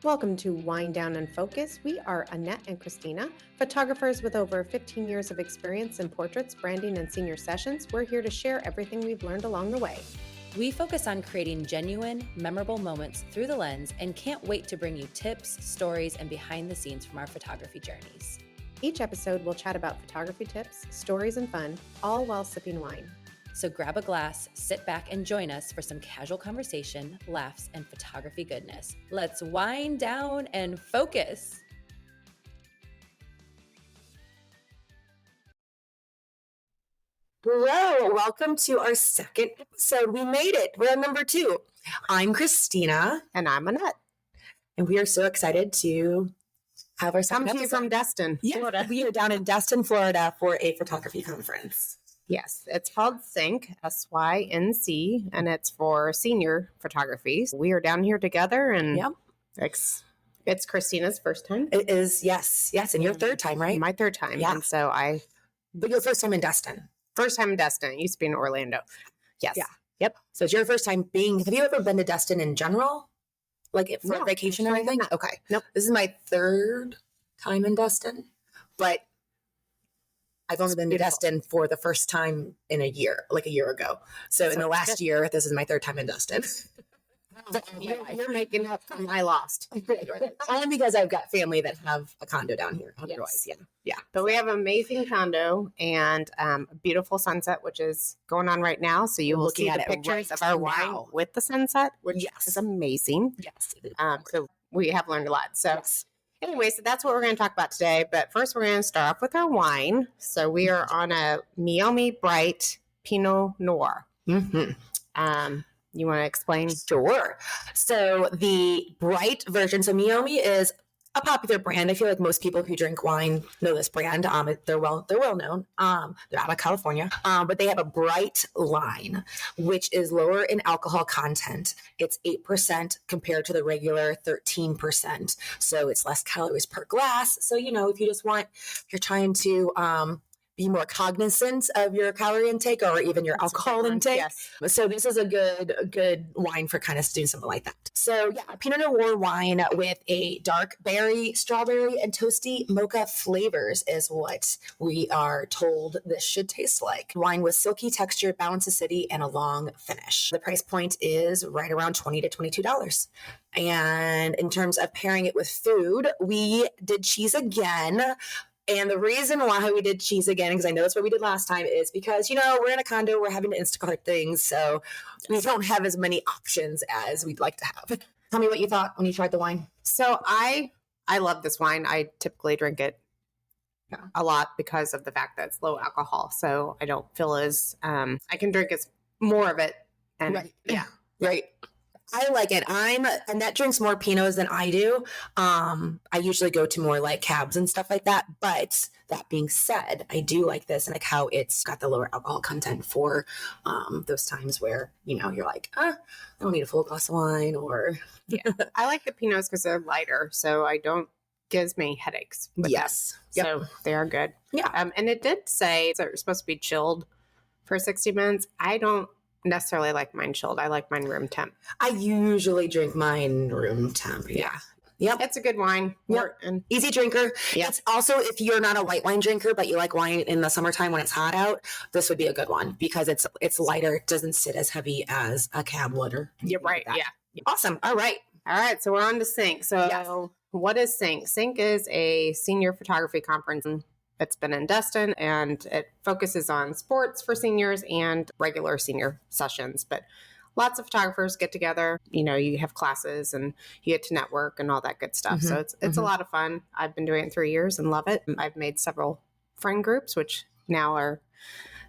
Welcome to Wind Down and Focus. We are Annette and Christina, photographers with over 15 years of experience in portraits, branding, and senior sessions. We're here to share everything we've learned along the way. We focus on creating genuine, memorable moments through the lens and can't wait to bring you tips, stories, and behind the scenes from our photography journeys. Each episode, we'll chat about photography tips, stories, and fun, all while sipping wine. So grab a glass, sit back, and join us for some casual conversation, laughs, and photography goodness. Let's wind down and focus. Hello, welcome to our second episode. We made it. We're on number 2. I'm Christina. And I'm Annette. And we are so excited to have our second Come to you from Destin, Florida. We are down in Destin, Florida for a photography conference. Yes, it's called SYNC, SYNC, and it's for senior photography. We are down here together, and it's Christina's first time. It is, yes, and your third time, right? My third time. Yeah. And so But your first time in Destin. First time in Destin. It used to be in Orlando. Yes. Yeah. Yep. So it's your first time have you ever been to Destin in general? Like for vacation or anything? Okay. Nope. This is my third time in Destin, but I've only been to Destin for the first time in a year ago. So in the last year, this is my third time in Destin. You're making up for my lost. Only because I've got family that have a condo down here. Otherwise, yeah. But we have an amazing condo and a beautiful sunset, which is going on right now. So you will see the pictures of our wine with the sunset, which is amazing. Yes. So we have learned a lot. So anyway, so that's what we're going to talk about today. But first, we're going to start off with our wine. So we are on a Meiomi Bright Pinot Noir. Mm-hmm. You want to explain? Sure. So the bright version, so Meiomi is a popular brand. I feel like most people who drink wine know this brand. They're well known. They're out of California. But they have a bright line, which is lower in alcohol content. It's 8% compared to the regular 13%. So it's less calories per glass. So, if you're trying to be more cognizant of your calorie intake or even your alcohol intake. Yes. So this is a good wine for kind of doing something like that. So Pinot Noir wine with a dark berry, strawberry, and toasty mocha flavors is what we are told this should taste like. Wine with silky texture, balance acidity, and a long finish. The price point is right around $20 to $22. And in terms of pairing it with food, we did cheese again. And the reason why we did cheese again, because I know that's what we did last time, is because, we're in a condo, we're having to Instacart things, so we don't have as many options as we'd like to have. Tell me what you thought when you tried the wine. So I love this wine. I typically drink it a lot because of the fact that it's low alcohol. So I don't feel as, I can drink more of it. And Right. I like it. Annette drinks more Pinots than I do. I usually go to more like cabs and stuff like that. But that being said, I do like this and like how it's got the lower alcohol content for those times where, you're like, I don't need a full glass of wine or. I like the Pinots because they're lighter. So gives me headaches. Yes. So they are good. Yeah. And it did say it's supposed to be chilled for 60 minutes. I don't necessarily like mine chilled. I like mine room temp. I usually drink mine room temp. Yeah. Yep. It's a good wine. Yep. And easy drinker. Yeah. It's also, if you're not a white wine drinker, but you like wine in the summertime when it's hot out, this would be a good one because it's lighter. It doesn't sit as heavy as a cab would. You're right. Like yeah. Awesome. All right. So we're on to SYNC. So what is SYNC? SYNC is a senior photography conference. It's been in Destin, and it focuses on sports for seniors and regular senior sessions. But lots of photographers get together. You have classes and you get to network and all that good stuff. So it's a lot of fun. I've been doing it 3 years and love it. I've made several friend groups, which now are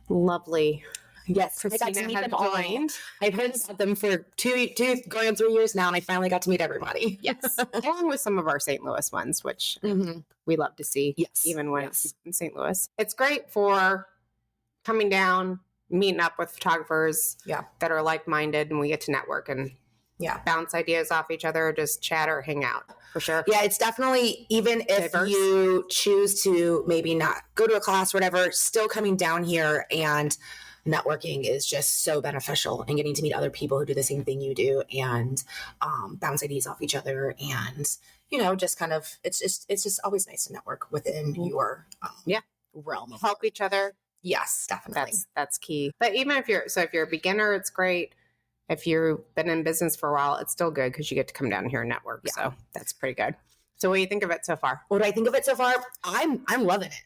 lovely. Yes, Christina I got to meet them all. I've heard about them for two going on 3 years now, and I finally got to meet everybody. Yes, along with some of our St. Louis ones, which we love to see. Yes, even when it's in St. Louis. It's great for coming down, meeting up with photographers that are like-minded, and we get to network and bounce ideas off each other, just chat or hang out. For sure. Yeah, it's definitely, even if you choose to maybe not go to a class or whatever, still coming down here and networking is just so beneficial, and getting to meet other people who do the same thing you do, and bounce ideas off each other, and just kind of it's just always nice to network within your realm. Help each other. Yes, definitely. That's key. But even if you're a beginner, it's great. If you've been in business for a while, it's still good because you get to come down here and network. Yeah. So that's pretty good. So what do you think of it so far? What do I think of it so far? I'm loving it.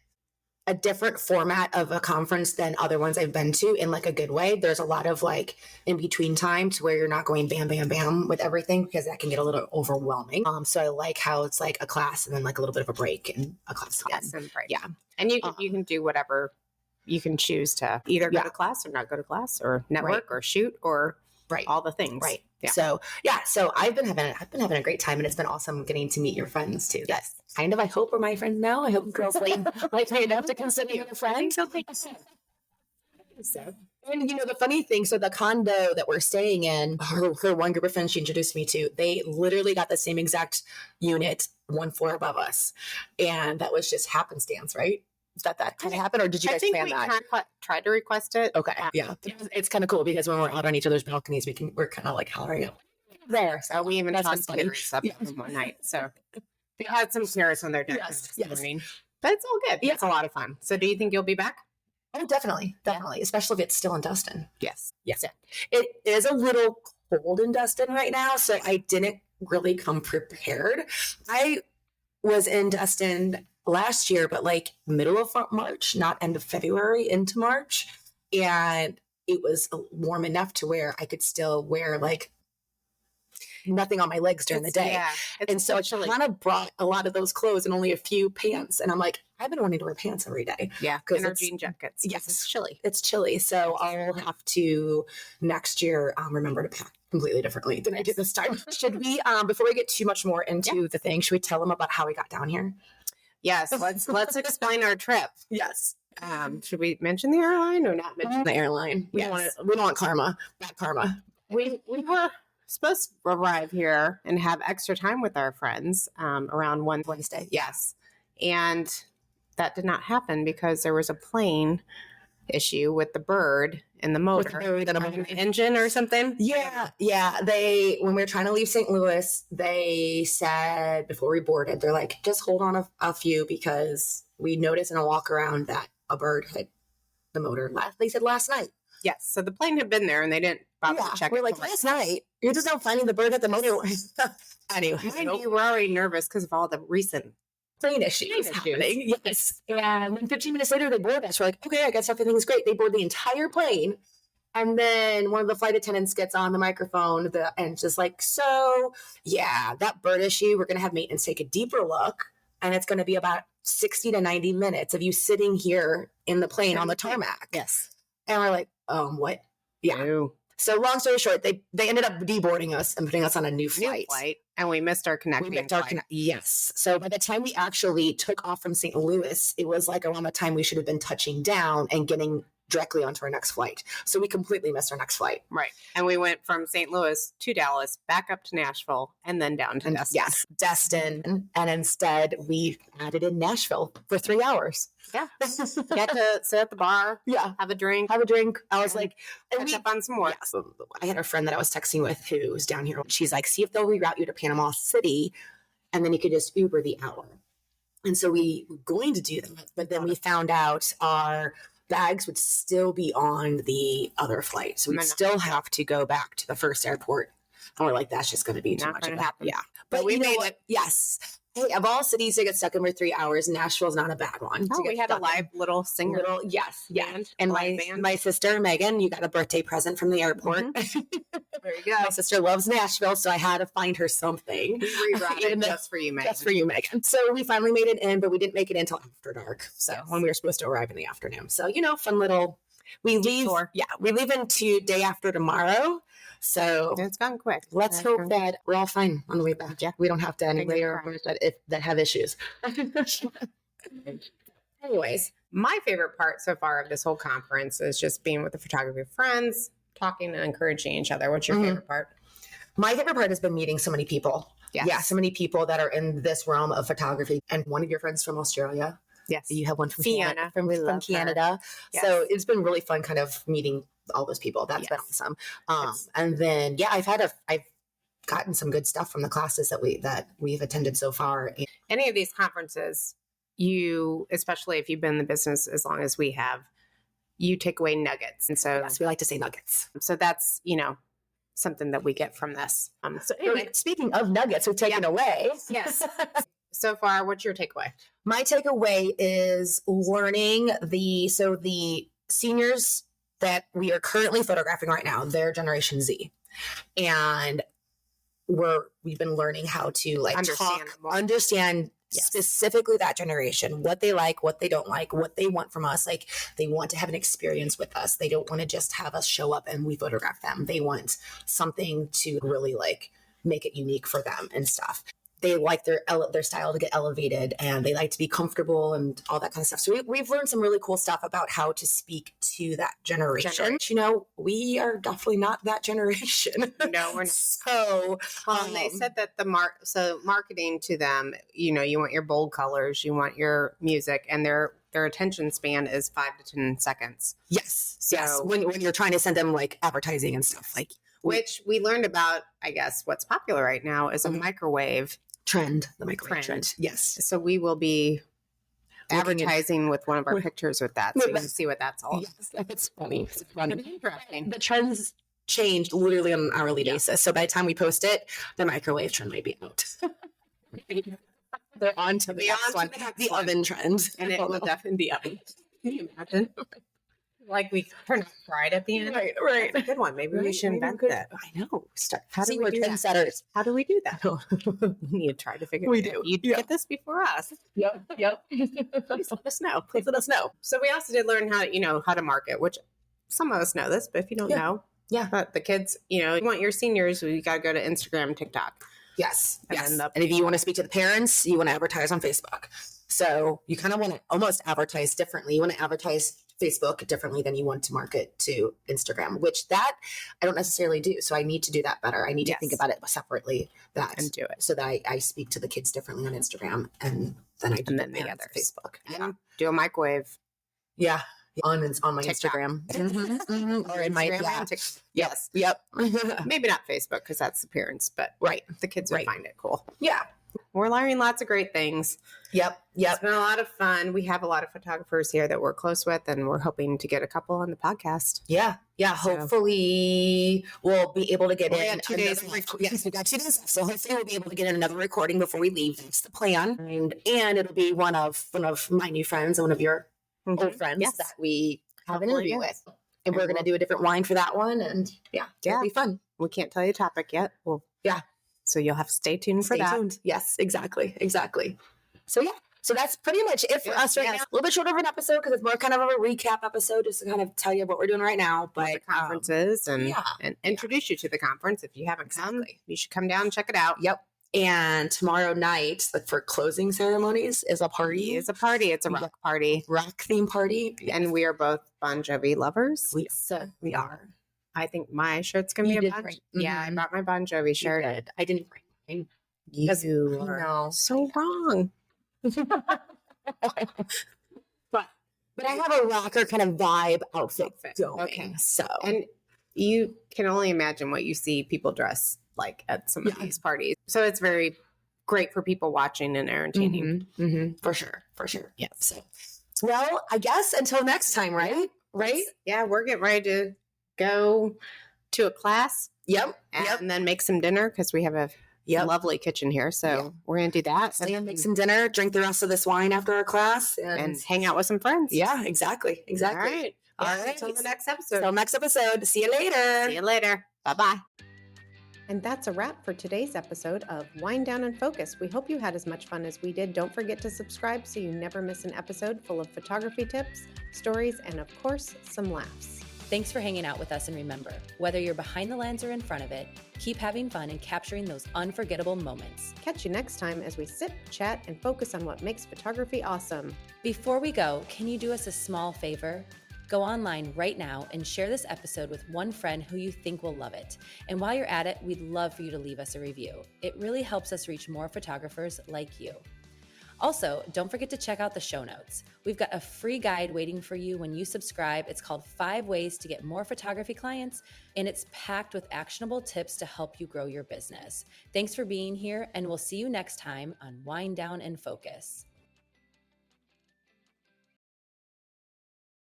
A different format of a conference than other ones I've been to, in like a good way. There's a lot of like in between time to where you're not going bam, bam, bam with everything, because that can get a little overwhelming. So I like how it's like a class and then like a little bit of a break and a class again. And break. Yeah. And you can do whatever you can choose to either go to class or not go to class, or network or shoot or all the things. Right. Yeah. So I've been having a great time, and it's been awesome getting to meet your friends too. Yes. Kind of. I hope we're my friends now. I hope girls like me enough to consider you a friend. So, and the funny thing, so the condo that we're staying in, her one group of friends she introduced me to, they literally got the same exact unit one floor above us, and that was just happenstance, right? That kind of happened, or did you guys plan that? I think we tried to request it. Okay, yeah, it's kind of cool because when we're out on each other's balconies, we're kind of like hollering out there. So we even tossed carrots up one night. So we had some carrots on their deck this morning, but it's all good. Yeah. It's a lot of fun. So do you think you'll be back? Oh, definitely, especially if it's still in Destin. Yes. It is a little cold in Destin right now, so I didn't really come prepared. I was in Destin last year, but like middle of March, not end of February into March. And it was warm enough to where I could still wear like nothing on my legs during the day. Yeah, and so I kind of brought a lot of those clothes and only a few pants. And I'm like, I've been wanting to wear pants every day. Yeah. Because jean jackets. Yes. It's chilly. It's chilly. So I'll have to next year remember to pack completely differently than I did this time. Should we, before we get too much more into the thing, should we tell them about how we got down here? Yes, let's explain our trip. Yes. Should we mention the airline or not mention the airline? We don't want karma. Bad karma. We were supposed to arrive here and have extra time with our friends around Wednesday. Yes. And that did not happen because there was a plane issue with the bird and the motor, an engine or something. Yeah. When we were trying to leave St. Louis, they said before we boarded, they're like, just hold on a few, because we noticed in a walk around that a bird hit the motor. They said last night. Yes. So the plane had been there and they didn't bother to check. We're like, last night. You're just not finding the bird at the motor. Anyway, you were already nervous because of all the recent plane issues happening. Yes. And then 15 minutes later, they board us. We're like, okay, I guess everything's great. They board the entire plane. And then one of the flight attendants gets on the microphone and just like, so yeah, that bird issue, we're going to have maintenance take a deeper look. And it's going to be about 60 to 90 minutes of you sitting here in the plane on the tarmac. Yes. And we're like, what? Yeah. Ew. So long story short, they ended up deboarding us and putting us on a new flight. And we missed our connecting flight. Yes. So by the time we actually took off from St. Louis, it was like around the time we should have been touching down and getting directly onto our next flight. So we completely missed our next flight. Right. And we went from St. Louis to Dallas, back up to Nashville, and then down to Destin. Yes, Destin. And instead, we added in Nashville for 3 hours. Yeah. Get to sit at the bar. Yeah. Have a drink. I was like, catch up on some more. Yeah, so I had a friend that I was texting with who was down here. She's like, see if they'll reroute you to Panama City, and then you could just Uber the hour. And so we were going to do that. But then we found out our bags would still be on the other flight. So we'd still have to go back to the first airport. And we're like, that's just going to be too much of that. Yeah. But we made it. Yes. Hey, of all cities to get stuck in for 3 hours, Nashville's not a bad one. Oh, we had a live little singer. Yes. And my sister, Megan, you got a birthday present from the airport. Mm-hmm. There you go. My sister loves Nashville, so I had to find her something. We rerouted just for you, Megan. Just for you, Megan. So we finally made it in, but we didn't make it until after dark. So when we were supposed to arrive in the afternoon. So, fun little, we leave into day after tomorrow. So it's gone quick. Let's hope that we're all fine on the way back. Yeah. We don't have to anyway that have issues. Anyways, my favorite part so far of this whole conference is just being with the photography friends, talking and encouraging each other. What's your favorite part? My favorite part has been meeting so many people. Yes. Yeah, so many people that are in this realm of photography. And one of your friends from Australia. Yes. You have one from Fiona. from Canada. Yes. So it's been really fun kind of meeting all those people. That's been awesome. And then, I've gotten some good stuff from the classes that we've attended so far. Any of these conferences, you, especially if you've been in the business as long as we have, you take away nuggets. And so Yes, we like to say nuggets. So that's, something that we get from this. So anyway, speaking of nuggets we've taken away. Yes. So far, what's your takeaway? My takeaway is learning the seniors that we are currently photographing right now, they're Generation Z. And we've been learning how to understand specifically that generation, what they like, what they don't like, what they want from us. Like, they want to have an experience with us. They don't want to just have us show up and we photograph them. They want something to really make it unique for them and stuff. They like their style to get elevated, and they like to be comfortable and all that kind of stuff. So we've learned some really cool stuff about how to speak to that generation. We are definitely not that generation. No, we're not. So, they said that marketing to them, you want your bold colors, you want your music, and their attention span is 5 to 10 seconds. Yes. So yes. When you're trying to send them advertising and stuff which we learned about, I guess, what's popular right now is a microwave trend, the microwave trend. Yes. So we will be advertising with one of our pictures with that, so you can see what that's all. Yes, it's funny. It's interesting. The trends change literally on an hourly basis. So by the time we post it, the microwave trend may be out. They're on to the next one, the oven trend, and it will definitely be oven. Can you imagine? We turn out fried at the end. Right. That's a good one. Maybe we should invent that. I know. How do we do trendsetters? How do we do that? We need to try to figure it out. You get this before us. Yep. Please let us know. So we also did learn how to market, which some of us know this, but if you don't know, but the kids, you want your seniors, you got to go to Instagram, TikTok. Yes. And if you want to speak to the parents, you want to advertise on Facebook. So you kind of want to almost advertise differently. You want to advertise Facebook differently than you want to market to Instagram, which that I don't necessarily do. So I need to do that better. I need to think about it separately and do it so that I speak to the kids differently on Instagram, and then I do it on Facebook. And do a microwave. Yeah. On my TikTok. Instagram. Or in my TikTok. Yes. Yep. Maybe not Facebook because that's the parents, but the kids will find it cool. Yeah. We're learning lots of great things. Yep. It's been a lot of fun. We have a lot of photographers here that we're close with, and we're hoping to get a couple on the podcast. Yeah. Hopefully we'll be able to get in 2 days. Yes, we got 2 days. So hopefully we'll be able to get in another recording before we leave. That's the plan. And it'll be one of my new friends and one of your old friends that we have an interview with. And we're going to do a different wine for that one. And it'll be fun. We can't tell you the topic yet. So you'll have to stay tuned for that. Yes, exactly. So that's pretty much it for us right now. A little bit short of an episode because it's more kind of a recap episode, just to kind of tell you what we're doing right now. But the conferences and introduce you to the conference. If you haven't come, you should come down and check it out. Yep. And tomorrow night, for closing ceremonies, is a party. It's a rock party. Rock theme party. And we are both Bon Jovi lovers. We are. I think my shirt's going to be a Bon Jovi. Yeah, I brought my Bon Jovi shirt. I didn't bring mine. You are so wrong. But I have a rocker kind of vibe outfit going. Okay. So. And you can only imagine what you see people dress like at some of these parties. So it's very great for people watching and entertaining. For sure. Yes. So, well, I guess until next time, right? Right? Yeah, we're getting ready to go to a class. Yep. And then make some dinner because we have a lovely kitchen here. So we're going to do that. Stay and make some dinner, drink the rest of this wine after our class. And hang out with some friends. Yeah, exactly. All right. Until the next episode. See you later. Bye-bye. And that's a wrap for today's episode of Wind Down and Focus. We hope you had as much fun as we did. Don't forget to subscribe so you never miss an episode full of photography tips, stories, and of course, some laughs. Thanks for hanging out with us, and remember, whether you're behind the lens or in front of it, keep having fun and capturing those unforgettable moments. Catch you next time as we sit, chat, and focus on what makes photography awesome. Before we go, can you do us a small favor? Go online right now and share this episode with one friend who you think will love it. And while you're at it, we'd love for you to leave us a review. It really helps us reach more photographers like you. Also, don't forget to check out the show notes. We've got a free guide waiting for you when you subscribe. It's called 5 Ways to Get More Photography Clients, and it's packed with actionable tips to help you grow your business. Thanks for being here, and we'll see you next time on Wind Down and Focus.